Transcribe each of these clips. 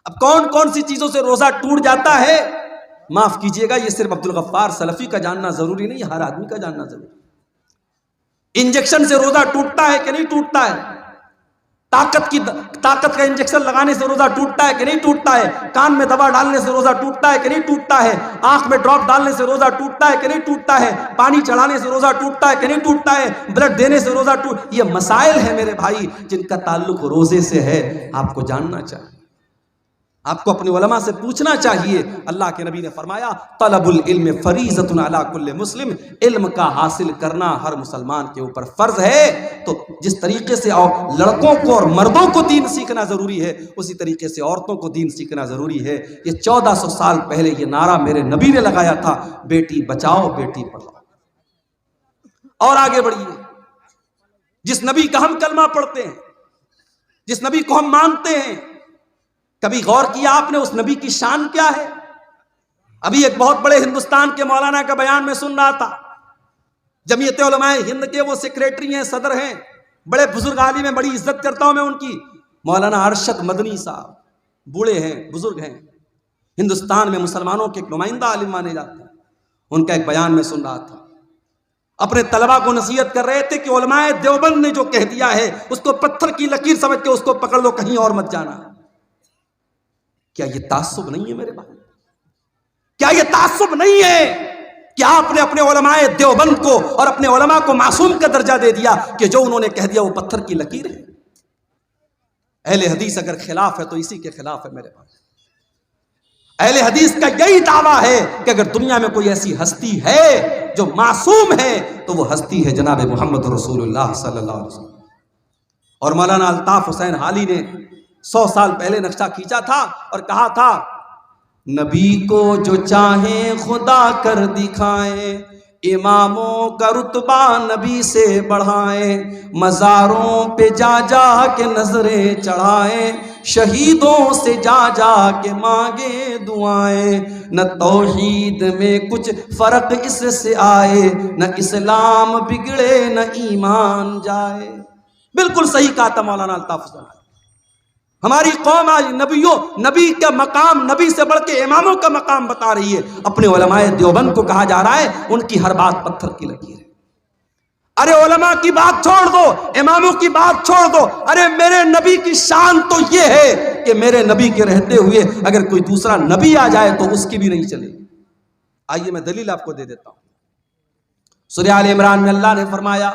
اب کون کون سی چیزوں سے روزہ ٹوٹ جاتا ہے؟ معاف کیجئے گا، یہ صرف عبدالغفار سلفی کا جاننا ضروری نہیں، ہر آدمی کا جاننا ضروری ہے۔ انجیکشن سے روزہ ٹوٹتا ہے کہ نہیں ٹوٹتا ہے؟ طاقت کا انجیکشن لگانے سے روزہ ٹوٹتا ہے کہ نہیں ٹوٹتا ہے؟ کان میں دوا ڈالنے سے روزہ ٹوٹتا ہے کہ نہیں ٹوٹتا ہے؟ آنکھ میں ڈراپ ڈالنے سے روزہ ٹوٹتا ہے کہ نہیں ٹوٹتا ہے؟ پانی چڑھانے سے روزہ ٹوٹتا ہے کہ نہیں ٹوٹتا ہے؟ بلڈ دینے سے روزہ یہ مسائل ہیں میرے بھائی جن کا تعلق روزے سے ہے، آپ کو جاننا چاہیے، آپ کو اپنے علماء سے پوچھنا چاہیے۔ اللہ کے نبی نے فرمایا طلب العلم فریضۃ علی کل مسلم، علم کا حاصل کرنا ہر مسلمان کے اوپر فرض ہے۔ تو جس طریقے سے لڑکوں کو اور مردوں کو دین سیکھنا ضروری ہے، اسی طریقے سے عورتوں کو دین سیکھنا ضروری ہے۔ یہ 1400 سال پہلے یہ نعرہ میرے نبی نے لگایا تھا، بیٹی بچاؤ بیٹی پڑھاؤ۔ اور آگے بڑھیے، جس نبی کا ہم کلمہ پڑھتے ہیں، جس نبی کو ہم مانتے ہیں، کبھی غور کیا آپ نے اس نبی کی شان کیا ہے؟ ابھی ایک بہت بڑے ہندوستان کے مولانا کا بیان میں سن رہا تھا، جمعیت علماء ہند کے وہ سیکریٹری ہیں، صدر ہیں، بڑے بزرگ عالم ہیں، بڑی عزت کرتا ہوں میں ان کی، مولانا ارشد مدنی صاحب، بوڑھے ہیں، بزرگ ہیں، ہندوستان میں مسلمانوں کے ایک نمائندہ عالم مانے جاتے ہیں۔ ان کا ایک بیان میں سن رہا تھا، اپنے طلبہ کو نصیحت کر رہے تھے کہ علماء دیوبند نے جو کہہ دیا ہے اس کو پتھر کی لکیر سمجھ کے اس کو پکڑ لو، کہیں اور مت جانا۔ کیا یہ تعصب نہیں ہے میرے بھائی؟ کیا یہ تعصب نہیں ہے کہ آپ نے اپنے علماء دیوبند کو اور اپنے علماء کو معصوم کا درجہ دے دیا کہ جو انہوں نے کہہ دیا وہ پتھر کی لکیر ہے؟ اہل حدیث اگر خلاف ہے تو اسی کے خلاف ہے میرے بھائی۔ اہل حدیث کا یہی دعویٰ ہے کہ اگر دنیا میں کوئی ایسی ہستی ہے جو معصوم ہے تو وہ ہستی ہے جناب محمد رسول اللہ صلی اللہ علیہ وسلم۔ اور مولانا الطاف حسین حالی نے 100 سال پہلے نقشہ کھینچا تھا اور کہا تھا نبی کو جو چاہیں خدا کر دکھائیں، اماموں کا رتبہ نبی سے بڑھائیں، مزاروں پہ جا جا کے نظریں چڑھائیں، شہیدوں سے جا جا کے مانگے دعائیں، نہ توحید میں کچھ فرق اس سے آئے، نہ اسلام بگڑے نہ ایمان جائے۔ بالکل صحیح کہا تھا مولانا الطاف حسین۔ ہماری قوم آج نبی کا مقام، نبی سے بڑھ کے اماموں کا مقام بتا رہی ہے۔ اپنے علماء دیوبند کو کہا جا رہا ہے ان کی ہر بات پتھر کی لکیر ہے۔ ارے علماء کی بات چھوڑ دو، اماموں کی بات چھوڑ دو، ارے میرے نبی کی شان تو یہ ہے کہ میرے نبی کے رہتے ہوئے اگر کوئی دوسرا نبی آ جائے تو اس کی بھی نہیں چلے گی۔ آئیے میں دلیل آپ کو دے دیتا ہوں۔ سورہ آل عمران میں اللہ نے فرمایا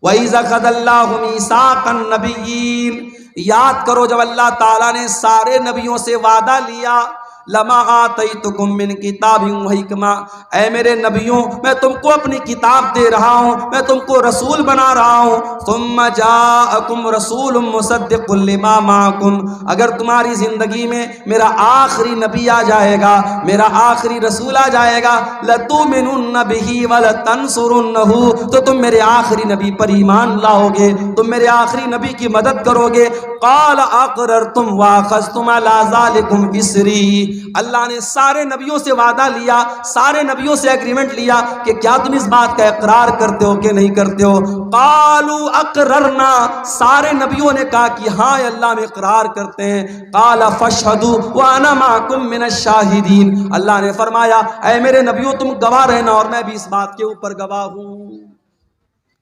وَإِذَا أَخَذَ اللَّهُ مِيثَاقَ النَّبِيِّينَ، یاد کرو جب اللہ تعالیٰ نے سارے نبیوں سے وعدہ لیا، لَمَا آتَيْتُكُم مِّن كِتَابٍ وَحِكْمَةٍ، اے میرے نبیوں میں تم کو اپنی کتاب دے رہا ہوں، میں تم کو رسول بنا رہا ہوں، ثُمَّ جَاءَكُمْ رَسُولٌ مُصَدِّقٌ لِّمَا مَعَكُمْ، اگر تمہاری زندگی میں میرا آخری نبی آ جائے گا، میرا آخری رسول آ جائے گا، لَتُؤْمِنُنَّ بِهِ وَلَتَنصُرُنَّهُ، تو تم میرے آخری نبی پر ایمان لاؤ گے، تم میرے آخری نبی کی مدد کرو گے۔ قَالَ أَقْرَرْتُمْ وَأَخَذْتُمْ عَلَىٰ ذَٰلِكُمْ إِصْرِي، اللہ نے سارے نبیوں سے وعدہ لیا، سارے نبیوں سے ایگریمنٹ لیا کہ کیا تم اس بات کا اقرار کرتے ہو کہ نہیں کرتے ہو؟ قالوا اقررنا، سارے نبیوں نے کہا کہ ہاں اللہ میں اقرار کرتے ہیں۔ قال فاشهدوا وانا معكم من الشاهدين، اللہ نے فرمایا اے میرے نبیوں تم گواہ رہنا اور میں بھی اس بات کے اوپر گواہ ہوں۔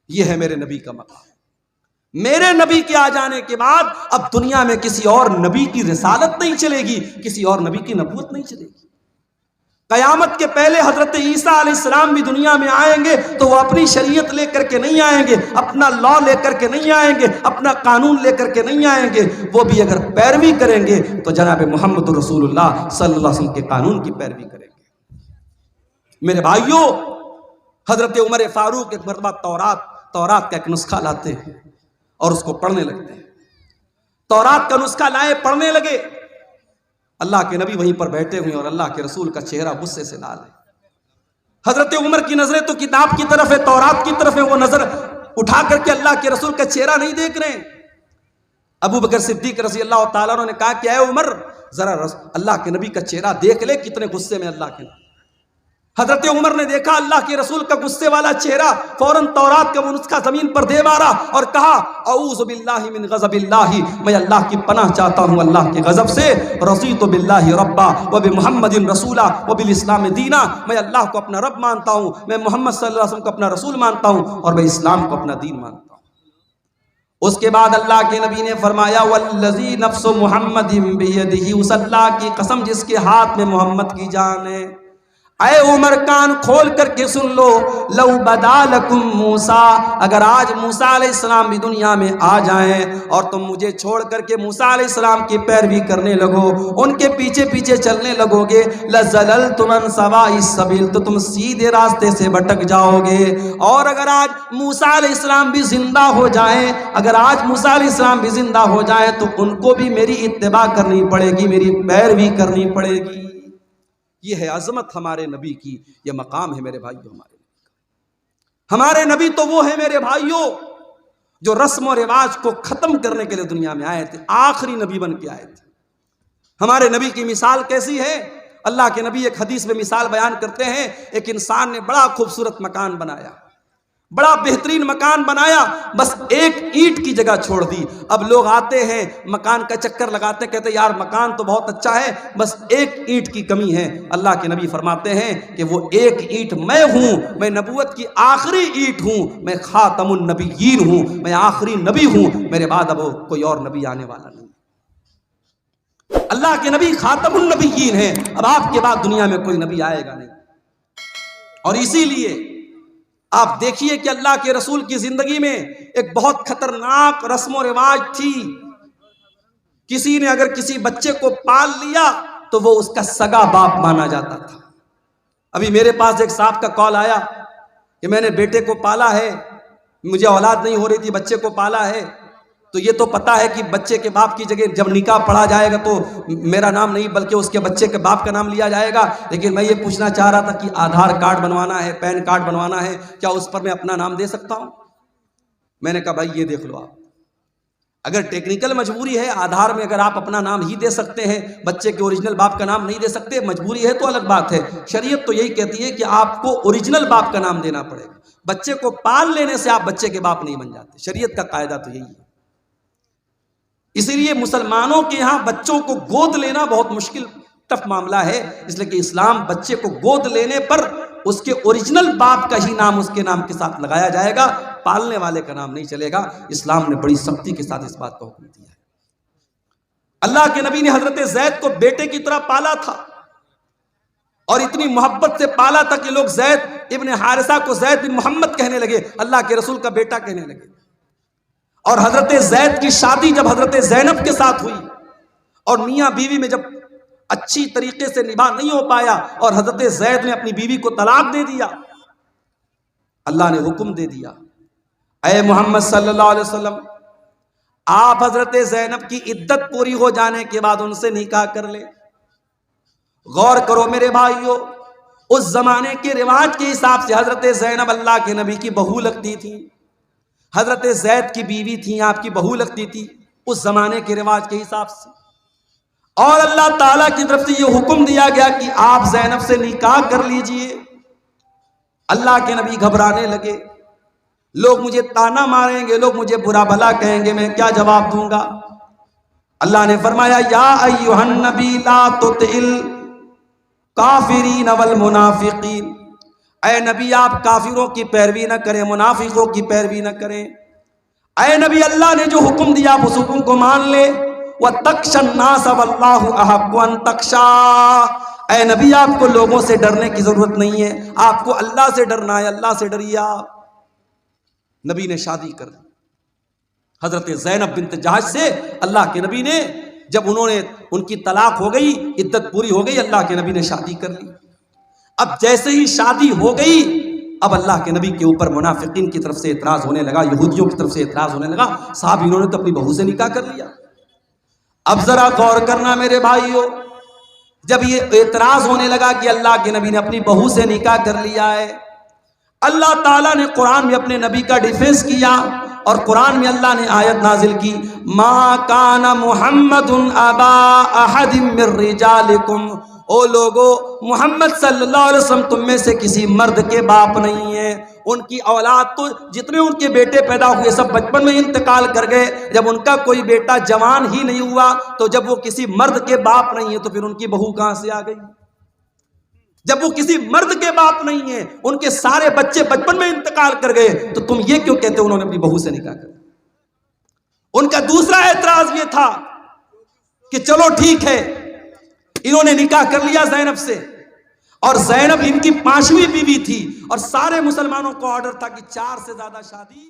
یہ ہے میرے نبی کا مقام۔ میرے نبی کے آ جانے کے بعد اب دنیا میں کسی اور نبی کی رسالت نہیں چلے گی، کسی اور نبی کی نبوت نہیں چلے گی۔ قیامت کے پہلے حضرت عیسیٰ علیہ السلام بھی دنیا میں آئیں گے تو وہ اپنی شریعت لے کر کے نہیں آئیں گے، اپنا لا لے کر کے نہیں آئیں گے، اپنا قانون لے کر کے نہیں آئیں گے، وہ بھی اگر پیروی کریں گے تو جناب محمد رسول اللہ صلی اللہ علیہ وسلم کے قانون کی پیروی کریں گے۔ میرے بھائیوں، حضرت عمر فاروق ایک مرتبہ تورات کا ایک نسخہ لاتے ہیں اور اس کو پڑھنے لگتے ہیں۔ تورات کا نسخہ لائے، پڑھنے لگے، اللہ کے نبی وہیں پر بیٹھے ہوئے اور اللہ کے رسول کا چہرہ غصے سے لال ہے۔ حضرت عمر کی نظریں تو کتاب کی طرف ہے، تورات کی طرف ہے، وہ نظر اٹھا کر کے اللہ کے رسول کا چہرہ نہیں دیکھ رہے ہیں۔ ابو بکر صدیق رضی اللہ تعالیٰ عنہ نے کہا کہ اے عمر ذرا اللہ کے نبی کا چہرہ دیکھ لے، کتنے غصے میں اللہ کے نبی۔ حضرت عمر نے دیکھا اللہ کے رسول کا غصے والا چہرہ، فوراً تورات کا وہ نسخہ زمین پر دے مارا اور کہا اعوذ باللہ من غضب اللہ، میں اللہ کی پناہ چاہتا ہوں اللہ کے غضب سے، رضیت باللہ ربا وبمحمد رسولا وبالاسلام دینا، میں اللہ کو اپنا رب مانتا ہوں، میں محمد صلی اللہ علیہ وسلم کو اپنا رسول مانتا ہوں، اور میں اسلام کو اپنا دین مانتا ہوں۔ اس کے بعد اللہ کے نبی نے فرمایا والذی نفس محمد بیدہ، اس اللہ کی قسم جس کے ہاتھ میں محمد کی جان ہے، اے عمر کان کھول کر کے سن لو، لو بدا لکم موسیٰ، اگر آج موسیٰ علیہ السلام بھی دنیا میں آ جائیں اور تم مجھے چھوڑ کر کے موسیٰ علیہ السلام کی پیروی کرنے لگو، ان کے پیچھے پیچھے چلنے لگو گے، لَزَلَلْتُمْ عَنْ سَوَاءِ السَّبِيلِ، تو تم سیدھے راستے سے بھٹک جاؤ گے۔ اور اگر آج موسیٰ علیہ السلام بھی زندہ ہو جائیں، اگر آج موسیٰ علیہ السلام بھی زندہ ہو جائیں تو ان کو بھی میری اتباع کرنی پڑے گی، میری پیروی کرنی پڑے گی۔ یہ ہے عظمت ہمارے نبی کی، یہ مقام ہے میرے بھائیوں ہمارے نبی تو وہ ہے میرے بھائیوں جو رسم و رواج کو ختم کرنے کے لیے دنیا میں آئے تھے، آخری نبی بن کے آئے تھے۔ ہمارے نبی کی مثال کیسی ہے؟ اللہ کے نبی ایک حدیث میں مثال بیان کرتے ہیں، ایک انسان نے بڑا خوبصورت مکان بنایا، بڑا بہترین مکان بنایا، بس ایک اینٹ کی جگہ چھوڑ دی۔ اب لوگ آتے ہیں مکان کا چکر لگاتے ہیں، کہتے ہیں یار مکان تو بہت اچھا ہے، بس ایک اینٹ کی کمی ہے۔ اللہ کے نبی فرماتے ہیں کہ وہ ایک اینٹ میں ہوں، میں نبوت کی آخری اینٹ ہوں، میں خاتم النبیین ہوں، میں آخری نبی ہوں، میرے بعد اب کوئی اور نبی آنے والا نہیں۔ اللہ کے نبی خاتم النبیین ہیں، اب آپ کے بعد دنیا میں کوئی نبی آئے گا نہیں۔ اور اسی لیے آپ دیکھیے کہ اللہ کے رسول کی زندگی میں ایک بہت خطرناک رسم و رواج تھی، کسی نے اگر کسی بچے کو پال لیا تو وہ اس کا سگا باپ مانا جاتا تھا۔ ابھی میرے پاس ایک صاحب کا کال آیا کہ میں نے بیٹے کو پالا ہے، مجھے اولاد نہیں ہو رہی تھی، بچے کو پالا ہے، تو یہ تو پتا ہے کہ بچے کے باپ کی جگہ جب نکاح پڑھا جائے گا تو میرا نام نہیں بلکہ اس کے بچے کے باپ کا نام لیا جائے گا، لیکن میں یہ پوچھنا چاہ رہا تھا کہ آدھار کارڈ بنوانا ہے، پین کارڈ بنوانا ہے، کیا اس پر میں اپنا نام دے سکتا ہوں؟ میں نے کہا بھائی یہ دیکھ لو، آپ اگر ٹیکنیکل مجبوری ہے آدھار میں اگر آپ اپنا نام ہی دے سکتے ہیں، بچے کے اوریجنل باپ کا نام نہیں دے سکتے، مجبوری ہے تو الگ بات ہے، شریعت تو یہی کہتی ہے کہ آپ کو اوریجنل باپ کا نام دینا پڑے گا۔ بچے کو پال لینے سے آپ بچے کے باپ نہیں بن جاتے، شریعت کا قاعدہ تو یہی ہے۔ اسی لیے مسلمانوں کے ہاں بچوں کو گود لینا بہت مشکل ٹف معاملہ ہے، اس لیے کہ اسلام بچے کو گود لینے پر اس کے اوریجنل باپ کا ہی نام اس کے نام کے ساتھ لگایا جائے گا، پالنے والے کا نام نہیں چلے گا۔ اسلام نے بڑی سختی کے ساتھ اس بات کا حکم دیا ہے۔ اللہ کے نبی نے حضرت زید کو بیٹے کی طرح پالا تھا، اور اتنی محبت سے پالا تھا کہ لوگ زید ابن حارثہ کو زید بن محمد کہنے لگے، اللہ کے رسول کا بیٹا کہنے لگے۔ اور حضرت زید کی شادی جب حضرت زینب کے ساتھ ہوئی اور میاں بیوی میں جب اچھی طریقے سے نباہ نہیں ہو پایا اور حضرت زید نے اپنی بیوی کو طلاق دے دیا، اللہ نے حکم دے دیا اے محمد صلی اللہ علیہ وسلم آپ حضرت زینب کی عدت پوری ہو جانے کے بعد ان سے نکاح کر لے۔ غور کرو میرے بھائیو، اس زمانے کے رواج کے حساب سے حضرت زینب اللہ کے نبی کی بہو لگتی تھی، حضرت زید کی بیوی تھی، آپ کی بہو لگتی تھی اس زمانے کے رواج کے حساب سے۔ اور اللہ تعالیٰ کی طرف سے یہ حکم دیا گیا کہ آپ زینب سے نکاح کر لیجئے۔ اللہ کے نبی گھبرانے لگے، لوگ مجھے تانا ماریں گے، لوگ مجھے برا بھلا کہیں گے، میں کیا جواب دوں گا؟ اللہ نے فرمایا یا ایھا النبی لا تطع الکافرین والمنافقین، اے نبی آپ کافروں کی پیروی نہ کریں، منافقوں کی پیروی نہ کریں۔ اے نبی اللہ نے جو حکم دیا آپ اس حکم کو مان لے۔ وَتَخْشَى النَّاسَ وَاللَّهُ أَحَقُّ أَن تَخْشَىٰ، اے نبی آپ کو لوگوں سے ڈرنے کی ضرورت نہیں ہے، آپ کو اللہ سے ڈرنا ہے، اللہ سے ڈریے آپ۔ نبی نے شادی کر دی حضرت زینب بنت جہش سے۔ اللہ کے نبی نے جب ان کی طلاق ہو گئی، عدت پوری ہو گئی، اللہ کے نبی نے شادی کر لی۔ اب جیسے ہی شادی ہو گئی، اب اللہ کے نبی کے اوپر منافقین کی طرف سے اعتراض ہونے لگا، یہودیوں کی طرف سے اعتراض ہونے لگا، صاحب انہوں نے تو اپنی بہو سے نکاح کر لیا۔ اب ذرا غور کرنا میرے بھائیو، جب یہ اعتراض ہونے لگا کہ اللہ کے نبی نے اپنی بہو سے نکاح کر لیا ہے، اللہ تعالیٰ نے قرآن میں اپنے نبی کا ڈیفینس کیا، اور قرآن میں اللہ نے آیت نازل کی ما کان محمد ابا احد من رجالکم او لوگو، محمد صلی اللہ علیہ وسلم تم میں سے کسی مرد کے باپ نہیں ہیں. ان کی اولاد تو جتنے ان کے بیٹے پیدا ہوئے سب بچپن میں انتقال کر گئے. جب ان کا کوئی بیٹا جوان ہی نہیں ہوا تو جب وہ کسی مرد کے باپ نہیں ہے تو پھر ان کی بہو کہاں سے آ گئی؟ جب وہ کسی مرد کے باپ نہیں ہیں، ان کے سارے بچے بچپن میں انتقال کر گئے، تو تم یہ کیوں کہتے انہوں نے اپنی بہو سے نکاح کر؟ ان کا دوسرا اعتراض یہ تھا کہ چلو ٹھیک ہے، انہوں نے نکاح کر لیا زینب سے، اور زینب ان کی 5ویں بیوی تھی، اور سارے مسلمانوں کو آرڈر تھا کہ 4 سے زیادہ شادی